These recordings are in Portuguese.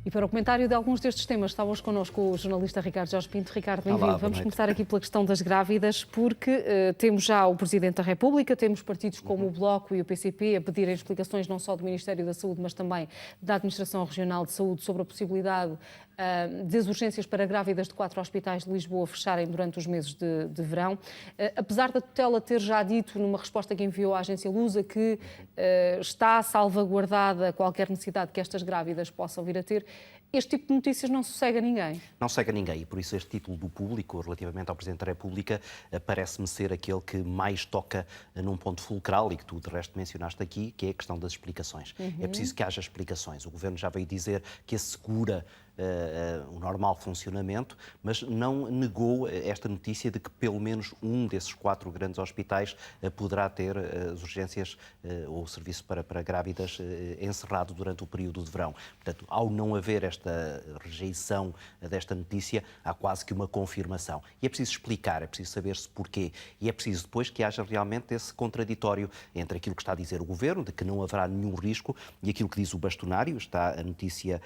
E para o comentário de alguns destes temas está hoje connosco o jornalista Ricardo Jorge Pinto. Ricardo, bem-vindo. Vamos começar aqui pela questão das grávidas, porque temos já o Presidente da República, temos partidos como o Bloco e o PCP a pedirem explicações não só do Ministério da Saúde, mas também da Administração Regional de Saúde sobre a possibilidade das urgências para grávidas de 4 hospitais de Lisboa fecharem durante os meses de verão. Apesar da tutela ter já dito, numa resposta que enviou à agência Lusa, que está salvaguardada qualquer necessidade que estas grávidas possam vir a ter, este tipo de notícias não sossega ninguém. Não sossega ninguém e por isso este título do Público, relativamente ao Presidente da República, parece-me ser aquele que mais toca num ponto fulcral e que tu de resto mencionaste aqui, que é a questão das explicações. É preciso que haja explicações. O Governo já veio dizer que assegura o normal funcionamento, mas não negou esta notícia de que pelo menos um desses 4 grandes hospitais poderá ter as urgências ou o serviço para grávidas encerrado durante o período de verão. Portanto, ao não haver esta rejeição desta notícia, há quase que uma confirmação. E é preciso explicar, é preciso saber-se porquê. E é preciso depois que haja realmente esse contraditório entre aquilo que está a dizer o Governo, de que não haverá nenhum risco, e aquilo que diz o bastonário, está a notícia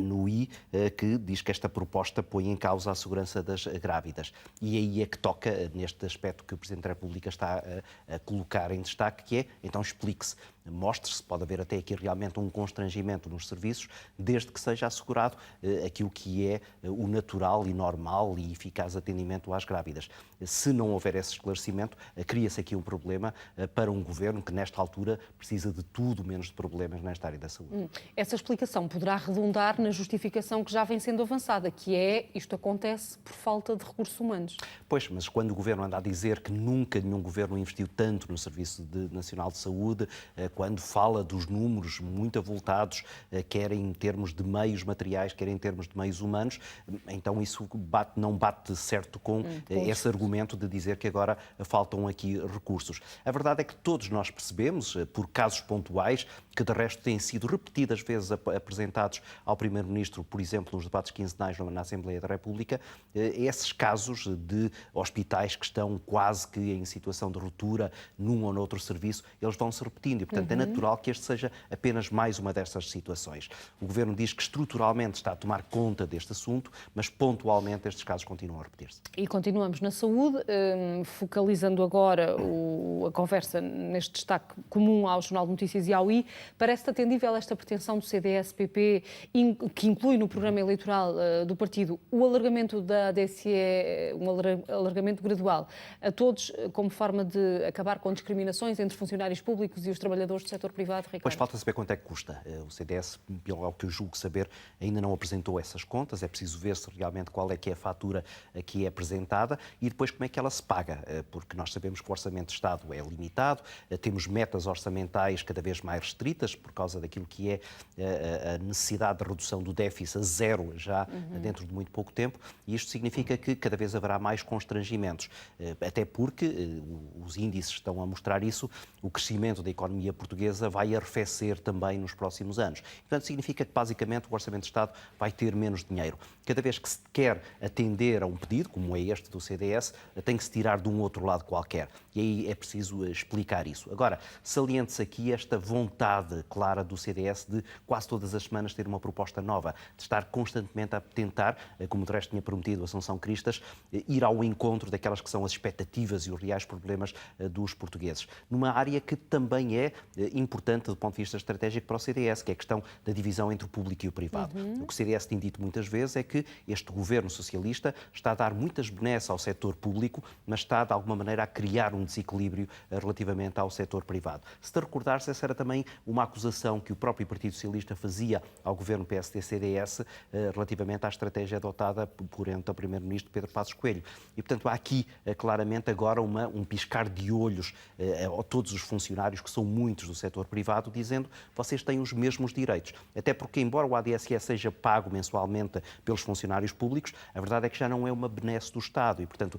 no I, que diz que esta proposta põe em causa a segurança das grávidas. E aí é que toca, neste aspecto que o Presidente da República está a colocar em destaque, que é, então explique-se, mostre-se, pode haver até aqui realmente um constrangimento nos serviços, desde que seja assegurado aquilo que é o natural e normal e eficaz atendimento às grávidas. Se não houver esse esclarecimento, cria-se aqui um problema para um Governo que, nesta altura, precisa de tudo menos de problemas nesta área da saúde. Essa explicação poderá redundar na justificação que já vem sendo avançada, que é, isto acontece por falta de recursos humanos. Pois, mas quando o Governo anda a dizer que nunca nenhum Governo investiu tanto no Serviço Nacional de Saúde, quando fala dos números muito avultados, quer em termos de meios materiais, quer em termos de meios humanos, então isso não bate certo com esse argumento de dizer que agora faltam aqui recursos. A verdade é que todos nós percebemos, por casos pontuais, que de resto têm sido repetidas vezes apresentados ao Primeiro-Ministro, por exemplo, nos debates quinzenais na Assembleia da República, esses casos de hospitais que estão quase que em situação de ruptura num ou noutro serviço, eles vão se repetindo e, portanto, é natural que este seja apenas mais uma dessas situações. O Governo diz que estruturalmente está a tomar conta deste assunto, mas pontualmente estes casos continuam a repetir-se. E continuamos na saúde, focalizando agora a conversa neste destaque comum ao Jornal de Notícias e ao I. Parece-te atendível esta pretensão do CDS-PP, que inclui no programa eleitoral do partido o alargamento da ADSE, um alargamento gradual a todos, como forma de acabar com discriminações entre funcionários públicos e os trabalhadores do setor privado, Ricardo? Pois falta saber quanto é que custa. O CDS, pelo que eu julgo saber, ainda não apresentou essas contas. É preciso ver se realmente qual é que é a fatura que é apresentada e depois como é que ela se paga, porque nós sabemos que o Orçamento de Estado é limitado, temos metas orçamentais cada vez mais restritas por causa daquilo que é a necessidade de redução do déficit a zero já dentro de muito pouco tempo, e isto significa que cada vez haverá mais constrangimentos, até porque os índices estão a mostrar isso, o crescimento da economia portuguesa vai arrefecer também nos próximos anos. Portanto, significa que basicamente o Orçamento de Estado vai ter menos dinheiro. Cada vez que se quer atender a um pedido, como é este do CDS, tem que se tirar de um outro lado qualquer. E aí é preciso explicar isso. Agora, saliente-se aqui esta vontade clara do CDS de quase todas as semanas ter uma proposta nova, de estar constantemente a tentar, como de resto tinha prometido Assunção Cristas, ir ao encontro daquelas que são as expectativas e os reais problemas dos portugueses. Numa área que também é importante do ponto de vista estratégico para o CDS, que é a questão da divisão entre o público e o privado. O que o CDS tem dito muitas vezes é que este governo socialista está a dar muitas benesses ao setor público, mas está de alguma maneira a criar um desequilíbrio relativamente ao setor privado. Se te recordares, essa era também uma acusação que o próprio Partido Socialista fazia ao governo PSD-CDS relativamente à estratégia adotada por então o Primeiro-Ministro Pedro Passos Coelho. E, portanto, há aqui claramente agora um piscar de olhos a todos os funcionários, que são muitos do setor privado, dizendo que vocês têm os mesmos direitos. Até porque, embora o ADSE seja pago mensualmente pelos funcionários públicos, a verdade é que já não é uma benesse do Estado e, portanto,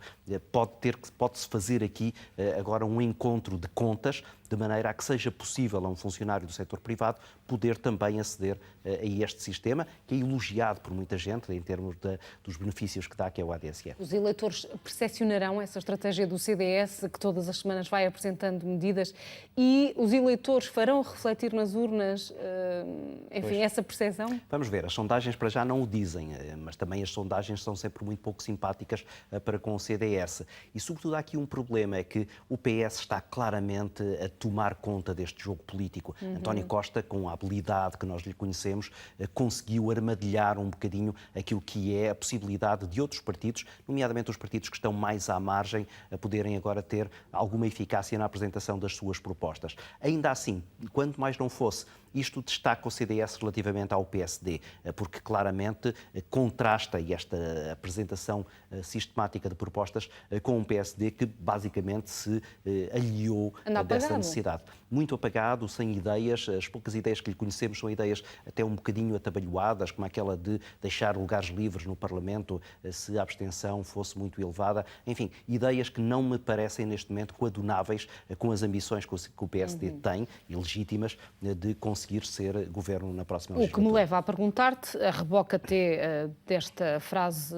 pode-se fazer aqui agora um encontro de contas de maneira a que seja possível a um funcionário do setor privado poder também aceder a este sistema, que é elogiado por muita gente em termos dos benefícios que dá, que é o ADSE. Os eleitores percepcionarão essa estratégia do CDS, que todas as semanas vai apresentando medidas, e os eleitores farão refletir nas urnas, enfim, essa percepção? Vamos ver, as sondagens para já não o dizem, mas também as sondagens são sempre muito pouco simpáticas para com o CDS. E sobretudo há aqui um problema, é que o PS está claramente a tomar conta deste jogo político. António Costa, com a habilidade que nós lhe conhecemos, conseguiu armadilhar um bocadinho aquilo que é a possibilidade de outros partidos, nomeadamente os partidos que estão mais à margem, a poderem agora ter alguma eficácia na apresentação das suas propostas. Ainda assim, quanto mais não fosse, isto destaca o CDS relativamente ao PSD, porque claramente contrasta esta apresentação sistemática de propostas com um PSD que basicamente se aliou dessa necessidade. Muito apagado, sem ideias, as poucas ideias que lhe conhecemos são ideias até um bocadinho atabalhoadas, como aquela de deixar lugares livres no Parlamento se a abstenção fosse muito elevada. Enfim, ideias que não me parecem neste momento coadunáveis com as ambições que o PSD tem, e legítimas, de conseguir ser governo na próxima legislatura. O que me leva a perguntar-te, a reboque até desta frase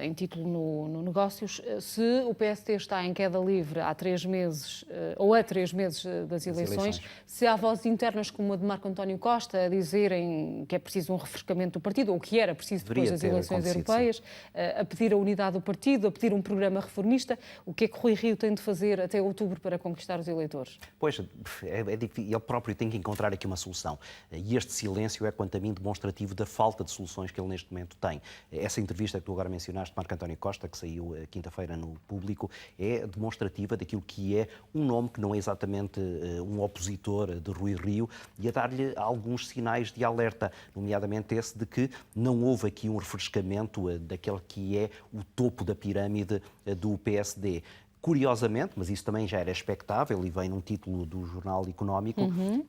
em título no Negócios, se o PSD está em queda livre há 3 meses, ou a 3 meses das eleições, se há vozes internas como a de Marco António Costa a dizerem que é preciso um refrescamento do partido, ou que era preciso depois das eleições europeias, a pedir a unidade do partido, a pedir um programa reformista, o que é que Rui Rio tem de fazer até outubro para conquistar os eleitores? Pois, ele próprio tem que encontrar aqui uma solução. E este silêncio é, quanto a mim, demonstrativo da falta de soluções que ele neste momento tem. Essa entrevista que tu agora mencionaste, Marco António Costa, que saiu quinta-feira no Público, é demonstrativa daquilo que é um nome que não é exatamente um opositor de Rui Rio, e a dar-lhe alguns sinais de alerta, nomeadamente esse de que não houve aqui um refrescamento daquele que é o topo da pirâmide do PSD. Curiosamente, mas isso também já era expectável e vem num título do Jornal Económico,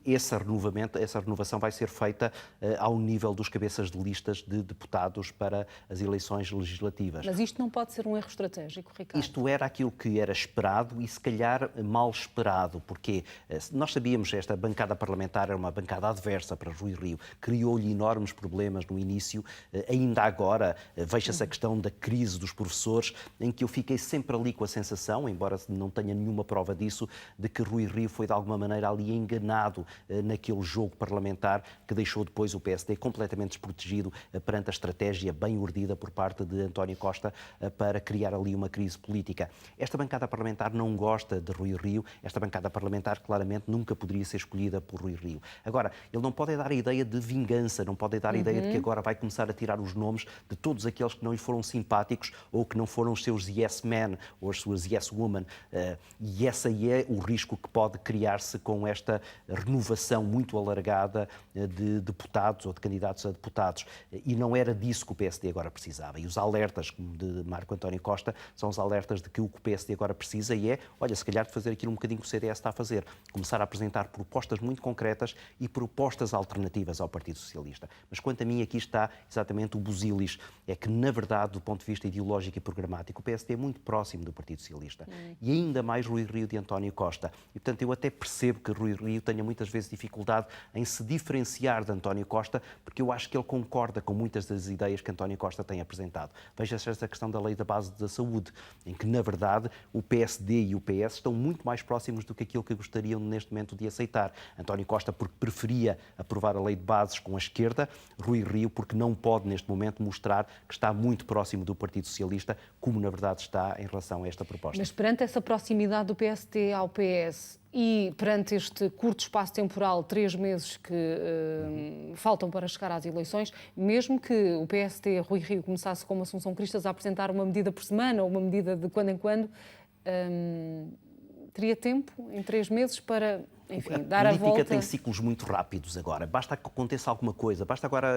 essa renovação vai ser feita ao nível dos cabeças de listas de deputados para as eleições legislativas. Mas isto não pode ser um erro estratégico, Ricardo? Isto era aquilo que era esperado e, se calhar, mal esperado, porque nós sabíamos que esta bancada parlamentar era uma bancada adversa para Rui Rio, criou-lhe enormes problemas no início, ainda agora veja-se a questão da crise dos professores, em que eu fiquei sempre ali com a sensação, embora não tenha nenhuma prova disso, de que Rui Rio foi de alguma maneira ali enganado naquele jogo parlamentar que deixou depois o PSD completamente desprotegido perante a estratégia bem urdida por parte de António Costa para criar ali uma crise política. Esta bancada parlamentar não gosta de Rui Rio, esta bancada parlamentar claramente nunca poderia ser escolhida por Rui Rio. Agora, ele não pode dar a ideia de vingança, não pode dar a ideia de que agora vai começar a tirar os nomes de todos aqueles que não lhe foram simpáticos ou que não foram os seus yes men ou as suas yes woman. E esse aí é o risco que pode criar-se com esta renovação muito alargada de deputados ou de candidatos a deputados. E não era disso que o PSD agora precisava. E os alertas de Marco António Costa são os alertas de que o PSD agora precisa e é, olha, se calhar de fazer aquilo um bocadinho que o CDS está a fazer. Começar a apresentar propostas muito concretas e propostas alternativas ao Partido Socialista. Mas quanto a mim aqui está exatamente o busilis. É que, na verdade, do ponto de vista ideológico e programático, o PSD é muito próximo do Partido Socialista. E ainda mais Rui Rio de António Costa. E, portanto, eu até percebo que Rui Rio tenha muitas vezes dificuldade em se diferenciar de António Costa, porque eu acho que ele concorda com muitas das ideias que António Costa tem apresentado. Veja-se esta questão da lei da base da saúde, em que, na verdade, o PSD e o PS estão muito mais próximos do que aquilo que gostariam neste momento de aceitar. António Costa porque preferia aprovar a lei de bases com a esquerda, Rui Rio porque não pode neste momento mostrar que está muito próximo do Partido Socialista, como na verdade está em relação a esta proposta. Mas perante essa proximidade do PSD ao PS e perante este curto espaço temporal, 3 meses que faltam para chegar às eleições, mesmo que o PSD, Rui Rio, começasse como Assunção Cristas a apresentar uma medida por semana ou uma medida de quando em quando, teria tempo, em 3 meses, para enfim, dar a volta. A política tem ciclos muito rápidos agora. Basta que aconteça alguma coisa, basta agora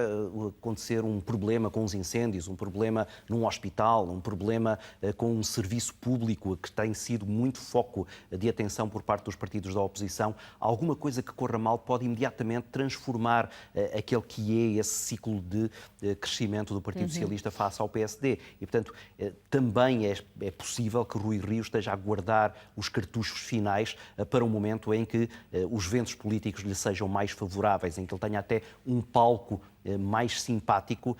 acontecer um problema com os incêndios, um problema num hospital, um problema com um serviço público que tem sido muito foco de atenção por parte dos partidos da oposição. Alguma coisa que corra mal pode imediatamente transformar aquele que é esse ciclo de crescimento do Partido Socialista face ao PSD. E, portanto, também é possível que Rui Rio esteja a guardar os cartuchos finais para um momento em que os ventos políticos lhe sejam mais favoráveis, em que ele tenha até um palco mais simpático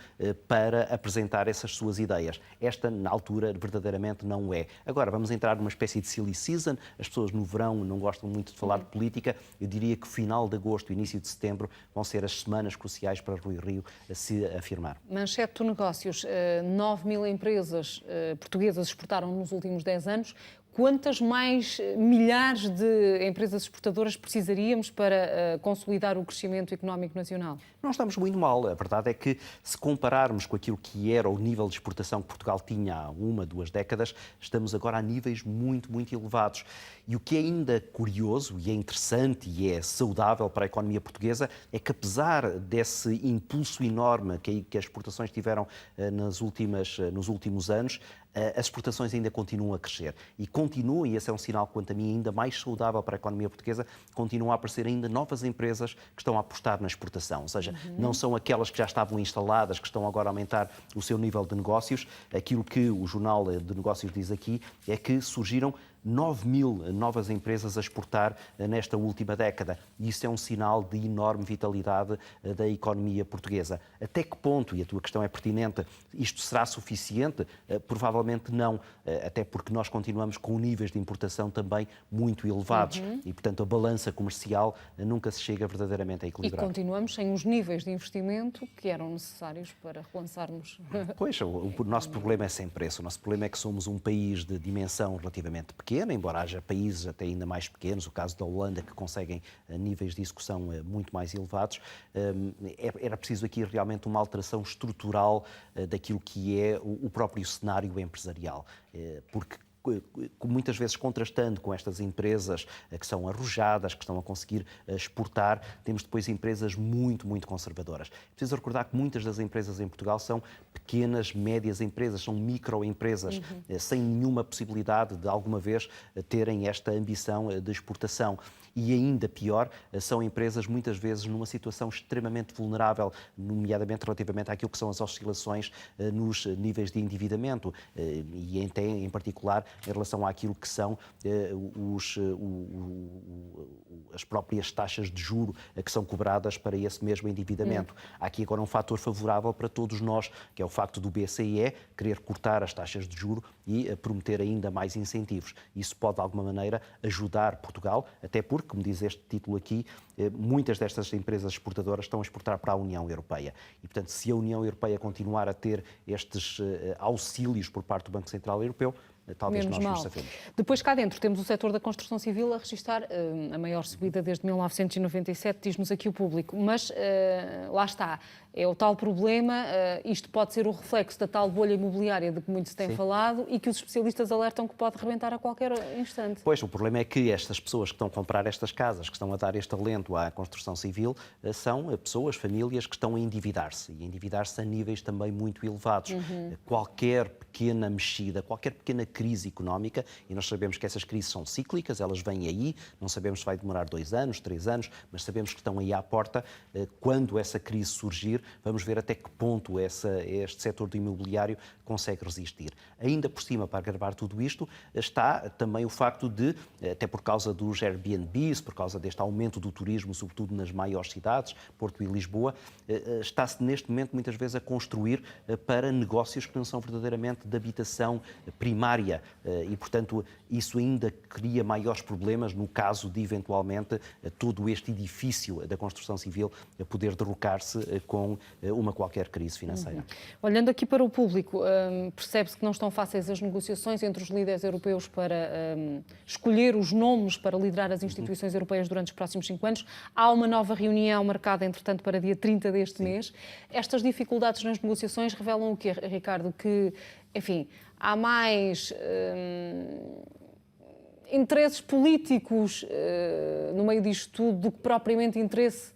para apresentar essas suas ideias. Esta, na altura, verdadeiramente não é. Agora, vamos entrar numa espécie de silly season. As pessoas no verão não gostam muito de falar de política. Eu diria que final de agosto e início de setembro vão ser as semanas cruciais para Rui Rio se afirmar. Manchete do Negócios. 9.000 empresas portuguesas exportaram nos últimos 10 anos. Quantas mais milhares de empresas exportadoras precisaríamos para consolidar o crescimento económico nacional? Não estamos muito mal. A verdade é que, se compararmos com aquilo que era o nível de exportação que Portugal tinha há 1, 2 décadas, estamos agora a níveis muito, muito elevados. E o que é ainda curioso e é interessante e é saudável para a economia portuguesa é que, apesar desse impulso enorme que as exportações tiveram nos últimos anos, as exportações ainda continuam a crescer e continuam, e esse é um sinal, quanto a mim, ainda mais saudável para a economia portuguesa, continuam a aparecer ainda novas empresas que estão a apostar na exportação, ou seja, não são aquelas que já estavam instaladas, que estão agora a aumentar o seu nível de negócios. Aquilo que o Jornal de Negócios diz aqui é que surgiram 9.000 novas empresas a exportar nesta última década. E isso é um sinal de enorme vitalidade da economia portuguesa. Até que ponto, e a tua questão é pertinente, isto será suficiente? Provavelmente não, até porque nós continuamos com níveis de importação também muito elevados e, portanto, a balança comercial nunca se chega verdadeiramente a equilibrar. E continuamos sem os níveis de investimento que eram necessários para relançarmos. Pois, o nosso problema é sempre esse. O nosso problema é que somos um país de dimensão relativamente pequena, embora haja países até ainda mais pequenos, o caso da Holanda, que conseguem níveis de execução muito mais elevados. Era preciso aqui realmente uma alteração estrutural daquilo que é o próprio cenário empresarial, porque muitas vezes contrastando com estas empresas que são arrojadas, que estão a conseguir exportar, temos depois empresas muito, muito conservadoras. Preciso recordar que muitas das empresas em Portugal são pequenas, médias empresas, são microempresas, sem nenhuma possibilidade de alguma vez terem esta ambição de exportação. E ainda pior, são empresas muitas vezes numa situação extremamente vulnerável, nomeadamente relativamente àquilo que são as oscilações nos níveis de endividamento e até em particular em relação àquilo que são as próprias taxas de juro que são cobradas para esse mesmo endividamento. Há aqui agora um fator favorável para todos nós, que é o facto do BCE querer cortar as taxas de juro e prometer ainda mais incentivos. Isso pode, de alguma maneira, ajudar Portugal, até porque, como diz este título aqui, muitas destas empresas exportadoras estão a exportar para a União Europeia. E, portanto, se a União Europeia continuar a ter estes auxílios por parte do Banco Central Europeu, talvez nós nos safemos. Depois, cá dentro, temos o setor da construção civil a registrar a maior subida desde 1997, diz-nos aqui o público. Mas lá está, é o tal problema, isto pode ser o reflexo da tal bolha imobiliária de que muito se tem falado e que os especialistas alertam que pode rebentar a qualquer instante. Pois, o problema é que estas pessoas que estão a comprar estas casas, que estão a dar este alento à construção civil, são pessoas, famílias que estão a endividar-se e a endividar-se a níveis também muito elevados. Qualquer pequena mexida, qualquer pequena crise económica, e nós sabemos que essas crises são cíclicas, elas vêm aí, não sabemos se vai demorar 2 anos, 3 anos, mas sabemos que estão aí à porta. Quando essa crise surgir, vamos ver até que ponto este setor do imobiliário consegue resistir. Ainda por cima, para agravar tudo isto, está também o facto de, até por causa dos Airbnbs, por causa deste aumento do turismo, sobretudo nas maiores cidades, Porto e Lisboa, está-se neste momento muitas vezes a construir para negócios que não são verdadeiramente de habitação primária e, portanto, isso ainda cria maiores problemas no caso de, eventualmente, todo este edifício da construção civil poder derrocar-se com uma qualquer crise financeira. Olhando aqui para o público, percebe-se que não estão fáceis as negociações entre os líderes europeus para escolher os nomes para liderar as instituições europeias durante os próximos 5 anos. Há uma nova reunião marcada, entretanto, para dia 30 deste mês. Estas dificuldades nas negociações revelam o quê, Ricardo? Que, enfim, há mais interesses políticos no meio disto tudo do que propriamente interesse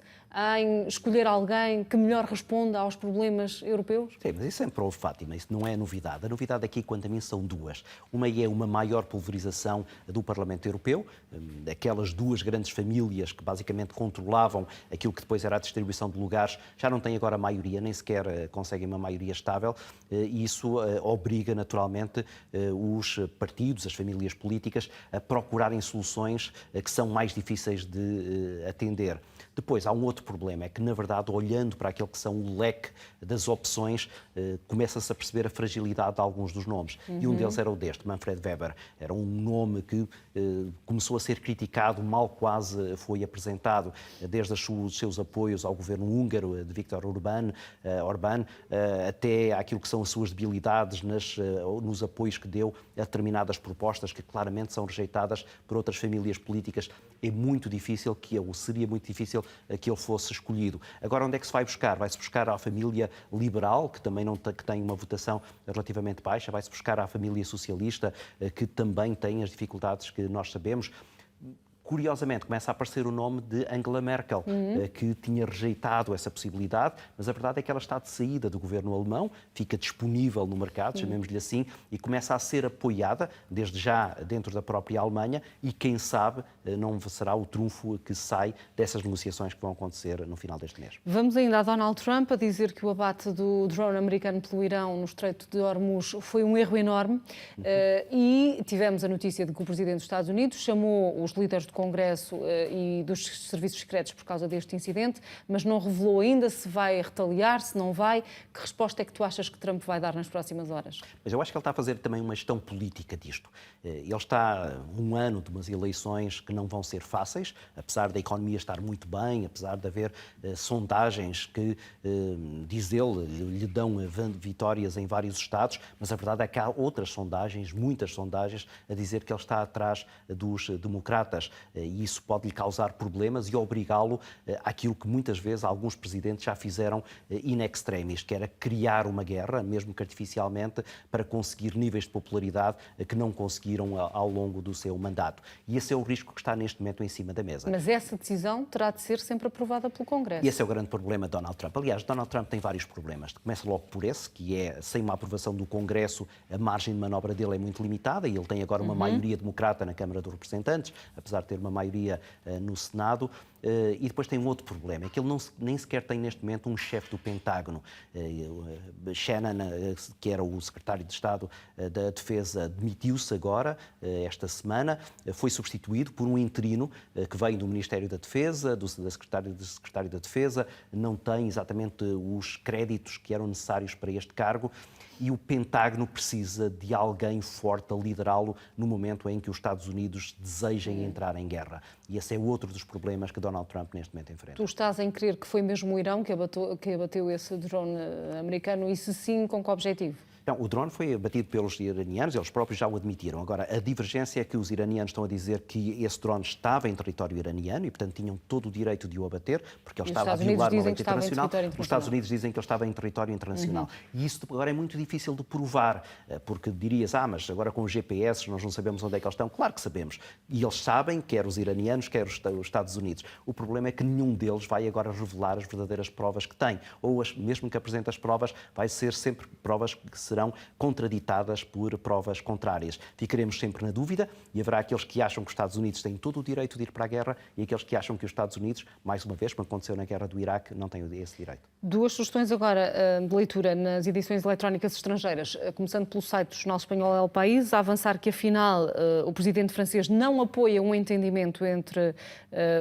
em escolher alguém que melhor responda aos problemas europeus? Sim, mas isso sempre houve, Fátima, isso não é novidade. A novidade aqui, quanto a mim, são duas. Uma é uma maior pulverização do Parlamento Europeu, aquelas duas grandes famílias que basicamente controlavam aquilo que depois era a distribuição de lugares, já não têm agora maioria, nem sequer conseguem uma maioria estável, e isso obriga naturalmente os partidos, as famílias políticas, a procurarem soluções que são mais difíceis de atender. Depois, há um outro problema, é que, na verdade, olhando para aquele que são o leque das opções, começa-se a perceber a fragilidade de alguns dos nomes. E um deles era o deste, Manfred Weber. Era um nome que começou a ser criticado, mal quase foi apresentado, desde os seus apoios ao governo húngaro de Viktor Orbán, até aquilo que são as suas debilidades nos apoios que deu a determinadas propostas que claramente são rejeitadas por outras famílias políticas. É muito difícil seria muito difícil que ele fosse escolhido. Agora, onde é que se vai buscar? Vai-se buscar à família liberal, que também que tem uma votação relativamente baixa, vai-se buscar à família socialista, que também tem as dificuldades que nós sabemos. Curiosamente, começa a aparecer o nome de Angela Merkel, que tinha rejeitado essa possibilidade, mas a verdade é que ela está de saída do governo alemão, fica disponível no mercado, chamemos-lhe assim, e começa a ser apoiada, desde já dentro da própria Alemanha, e quem sabe não será o trunfo que sai dessas negociações que vão acontecer no final deste mês. Vamos ainda a Donald Trump a dizer que o abate do drone americano pelo Irão no Estreito de Hormuz foi um erro enorme, e tivemos a notícia de que o Presidente dos Estados Unidos chamou os líderes do Congresso e dos serviços secretos por causa deste incidente, mas não revelou ainda se vai retaliar, se não vai. Que resposta é que tu achas que Trump vai dar nas próximas horas? Mas eu acho que ele está a fazer também uma gestão política disto. Ele está um ano de umas eleições que não vão ser fáceis, apesar da economia estar muito bem, apesar de haver sondagens que, diz ele, lhe dão vitórias em vários estados, mas a verdade é que há outras sondagens, muitas sondagens, a dizer que ele está atrás dos democratas. E isso pode lhe causar problemas e obrigá-lo àquilo que muitas vezes alguns presidentes já fizeram in extremis, que era criar uma guerra, mesmo que artificialmente, para conseguir níveis de popularidade que não conseguiram ao longo do seu mandato. E esse é o risco que está neste momento em cima da mesa. Mas essa decisão terá de ser sempre aprovada pelo Congresso. E esse é o grande problema de Donald Trump. Aliás, Donald Trump tem vários problemas. Começa logo por esse, que é, sem uma aprovação do Congresso, a margem de manobra dele é muito limitada, e ele tem agora uma maioria democrata na Câmara dos Representantes, apesar de ter uma maioria no Senado. E depois tem um outro problema, é que ele nem sequer tem neste momento um chefe do Pentágono. Shannon, que era o secretário de Estado da Defesa, demitiu-se agora, esta semana, foi substituído por um interino que vem do Ministério da Defesa, do secretário da Defesa, não tem exatamente os créditos que eram necessários para este cargo. E o Pentágono precisa de alguém forte a liderá-lo no momento em que os Estados Unidos desejem entrar em guerra. E esse é outro dos problemas que Donald Trump neste momento enfrenta. Tu estás em crer que foi mesmo o Irão que abateu esse drone americano, e se sim, com que objetivo? Não, o drone foi abatido pelos iranianos, eles próprios já o admitiram. Agora, a divergência é que os iranianos estão a dizer que esse drone estava em território iraniano e, portanto, tinham todo o direito de o abater, porque ele estava a violar uma lei internacional. Os Estados Unidos dizem que ele estava em território internacional. E isso agora é muito difícil de provar, porque dirias, mas agora com os GPS nós não sabemos onde é que eles estão. Claro que sabemos. E eles sabem, quer os iranianos, quer os Estados Unidos. O problema é que nenhum deles vai agora revelar as verdadeiras provas que tem. Ou, mesmo que apresente as provas, vai ser sempre provas que serão contraditadas por provas contrárias. Ficaremos sempre na dúvida e haverá aqueles que acham que os Estados Unidos têm todo o direito de ir para a guerra e aqueles que acham que os Estados Unidos, mais uma vez, como aconteceu na guerra do Iraque, não têm esse direito. Duas sugestões agora de leitura nas edições eletrónicas estrangeiras, começando pelo site do Jornal Espanhol El País, a avançar que, afinal, o presidente francês não apoia um entendimento entre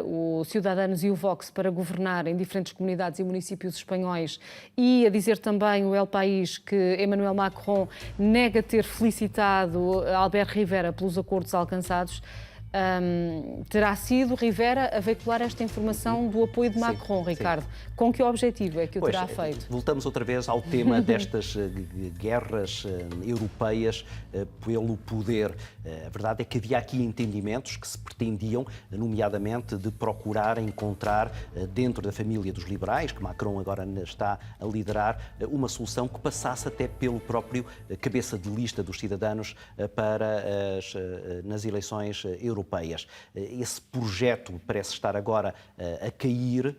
os Ciudadanos e o Vox para governar em diferentes comunidades e municípios espanhóis, e a dizer também o El País que Emmanuel Macron nega ter felicitado Albert Rivera pelos acordos alcançados. Terá sido Rivera a veicular esta informação do apoio de Macron, sim, Ricardo. Com que objetivo é que o pois, terá feito? Voltamos outra vez ao tema destas guerras europeias pelo poder. A verdade é que havia aqui entendimentos que se pretendiam, nomeadamente, de procurar encontrar dentro da família dos liberais, que Macron agora está a liderar, uma solução que passasse até pelo próprio cabeça de lista dos cidadãos nas eleições europeias. Esse projeto parece estar agora a cair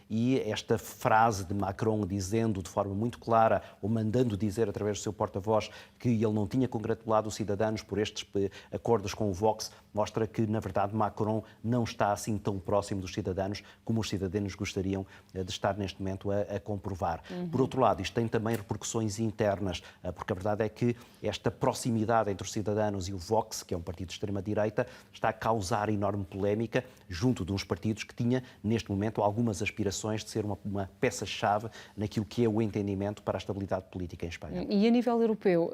e esta frase de Macron dizendo de forma muito clara, ou mandando dizer através do seu porta-voz, que ele não tinha congratulado os cidadãos por estes acordos com o Vox, mostra que, na verdade, Macron não está assim tão próximo dos cidadãos como os cidadãos gostariam de estar neste momento a comprovar. Por outro lado, isto tem também repercussões internas, porque a verdade é que esta proximidade entre os cidadãos e o Vox, que é um partido de extrema-direita, está a causar enorme polémica junto de uns partidos que tinha, neste momento, algumas aspirações de ser uma peça-chave naquilo que é o entendimento para a estabilidade política em Espanha. E a nível europeu,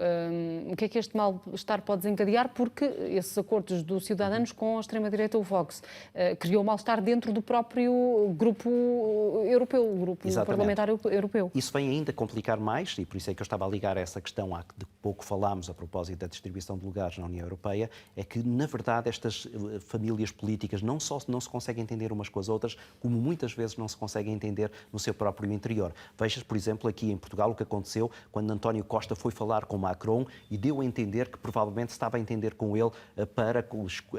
o que é que este mal-estar pode desencadear? Porque esses acordos dos cidadãos com a extrema-direita, o Vox, criou mal-estar dentro do próprio grupo europeu, o grupo parlamentar europeu. Isso vem ainda complicar mais, e por isso é que eu estava a ligar a essa questão a que de pouco falámos a propósito da distribuição de lugares na União Europeia, é que, na verdade, estas famílias políticas não só não se conseguem entender umas com as outras, como muitas vezes não se conseguem entender no seu próprio interior. Vejas, por exemplo, aqui em Portugal o que aconteceu quando António Costa foi falar com Macron e deu a entender que provavelmente estava a entender com ele para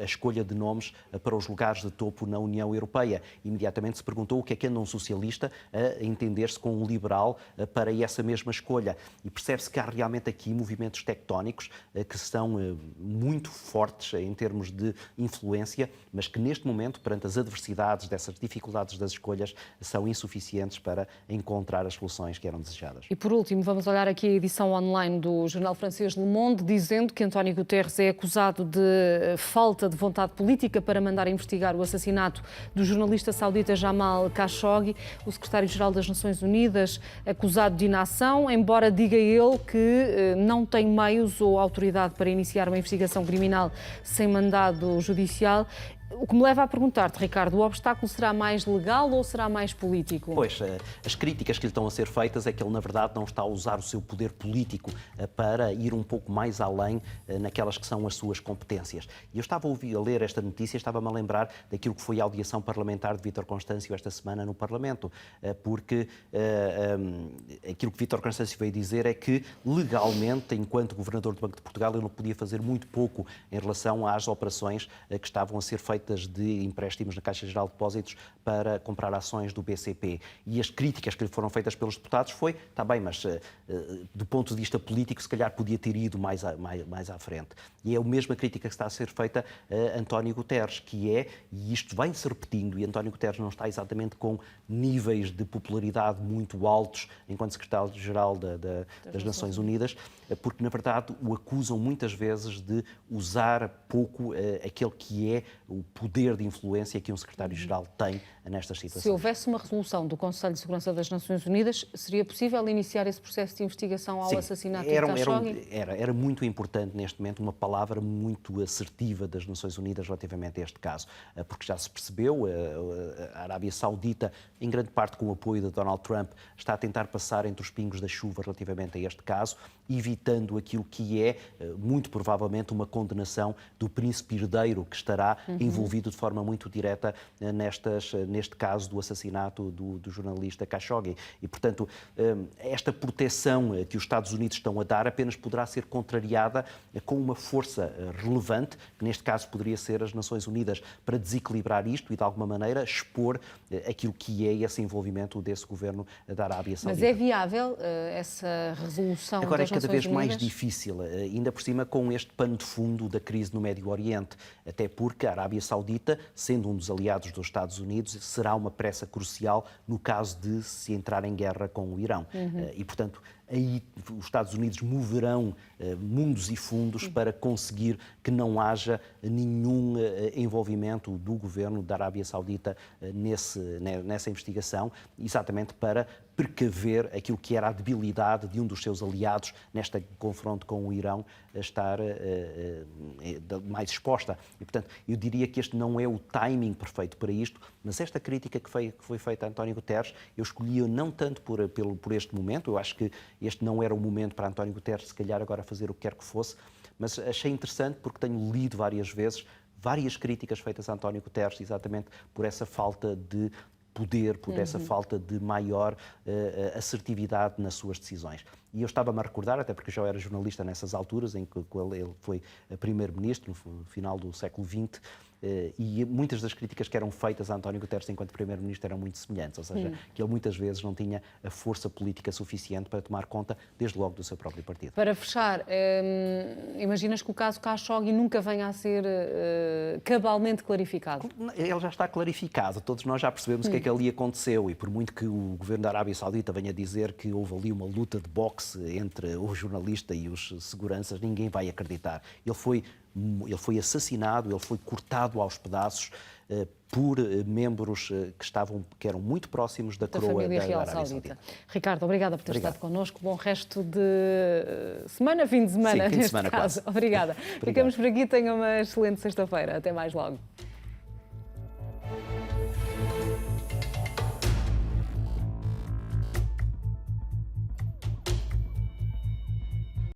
a escolha de nomes para os lugares de topo na União Europeia. Imediatamente se perguntou o que é anda um socialista a entender-se com um liberal para essa mesma escolha. E percebe-se que há realmente aqui movimentos tectónicos que são muito fortes em termos de influência, mas que neste momento, perante as adversidades dessas dificuldades das escolhas, são insuficientes para encontrar as soluções que eram desejadas. E por último, vamos olhar aqui a edição online do jornal francês Le Monde, dizendo que António Guterres é acusado de falta de vontade política para mandar investigar o assassinato do jornalista saudita Jamal Khashoggi, o secretário-geral das Nações Unidas, acusado de inação, embora diga ele que não tem meios ou autoridade para iniciar uma investigação criminal sem mandado judicial. O que me leva a perguntar-te, Ricardo, o obstáculo será mais legal ou será mais político? Pois, as críticas que lhe estão a ser feitas é que ele, na verdade, não está a usar o seu poder político para ir um pouco mais além naquelas que são as suas competências. E eu estava a ler esta notícia e estava-me a lembrar daquilo que foi a audiação parlamentar de Vítor Constâncio esta semana no Parlamento, porque aquilo que Vítor Constâncio veio dizer é que, legalmente, enquanto Governador do Banco de Portugal, ele não podia fazer muito pouco em relação às operações que estavam a ser feitas de empréstimos na Caixa Geral de Depósitos para comprar ações do BCP. E as críticas que lhe foram feitas pelos deputados foi, está bem, mas do ponto de vista político, se calhar podia ter ido mais à frente. E é a mesma crítica que está a ser feita a António Guterres, que é, e isto vem-se repetindo, e António Guterres não está exatamente com níveis de popularidade muito altos enquanto secretário-geral das Nações Unidas, porque, na verdade, o acusam muitas vezes de usar pouco aquele que é o poder de influência que um secretário-geral tem nestas situações. Se houvesse uma resolução do Conselho de Segurança das Nações Unidas, seria possível iniciar esse processo de investigação ao assassinato de Khashoggi? Era muito importante neste momento uma palavra muito assertiva das Nações Unidas relativamente a este caso, porque já se percebeu, a Arábia Saudita, em grande parte com o apoio de Donald Trump, está a tentar passar entre os pingos da chuva relativamente a este caso, evitando aquilo que é, muito provavelmente, uma condenação do príncipe herdeiro que estará envolvido de forma muito direta neste caso do assassinato do jornalista Khashoggi. E, portanto, esta proteção que os Estados Unidos estão a dar apenas poderá ser contrariada com uma força relevante, que neste caso poderia ser as Nações Unidas, para desequilibrar isto e, de alguma maneira, expor aquilo que é esse envolvimento desse governo da Arábia Saudita. Mas é viável essa resolução Agora das Nações Unidas? Agora é cada vez mais difícil, ainda por cima com este pano de fundo da crise no Médio Oriente, até porque a Arábia Saudita, sendo um dos aliados dos Estados Unidos, será uma peça crucial no caso de se entrar em guerra com o Irão. E, portanto, aí os Estados Unidos moverão mundos e fundos para conseguir que não haja nenhum envolvimento do governo da Arábia Saudita nessa investigação, exatamente para precaver aquilo que era a debilidade de um dos seus aliados neste confronto com o Irão a estar mais exposta. E, portanto, eu diria que este não é o timing perfeito para isto, mas esta crítica que foi feita a António Guterres, eu escolhi-a não tanto por este momento, eu acho que este não era o momento para António Guterres, se calhar agora fazer o que quer que fosse, mas achei interessante porque tenho lido várias vezes várias críticas feitas a António Guterres exatamente por essa falta de poder, por essa falta de maior assertividade nas suas decisões. E eu estava-me a recordar, até porque eu já era jornalista nessas alturas, em que ele foi primeiro-ministro, no final do século XX, e muitas das críticas que eram feitas a António Guterres enquanto primeiro-ministro eram muito semelhantes, ou seja, que ele muitas vezes não tinha a força política suficiente para tomar conta, desde logo, do seu próprio partido. Para fechar, imaginas que o caso Khashoggi nunca venha a ser cabalmente clarificado? Ele já está clarificado, todos nós já percebemos o que é que ali aconteceu, e por muito que o governo da Arábia Saudita venha dizer que houve ali uma luta de boxe entre o jornalista e os seguranças, ninguém vai acreditar. Ele foi assassinado, ele foi cortado aos pedaços por membros que eram muito próximos da coroa da Arábia Saudita. Ricardo, obrigada por ter estado connosco. Bom resto de semana, fim de semana, Sim, fim de neste semana, caso. quase. Obrigada. Obrigado. Ficamos por aqui. Tenha uma excelente sexta-feira. Até mais logo.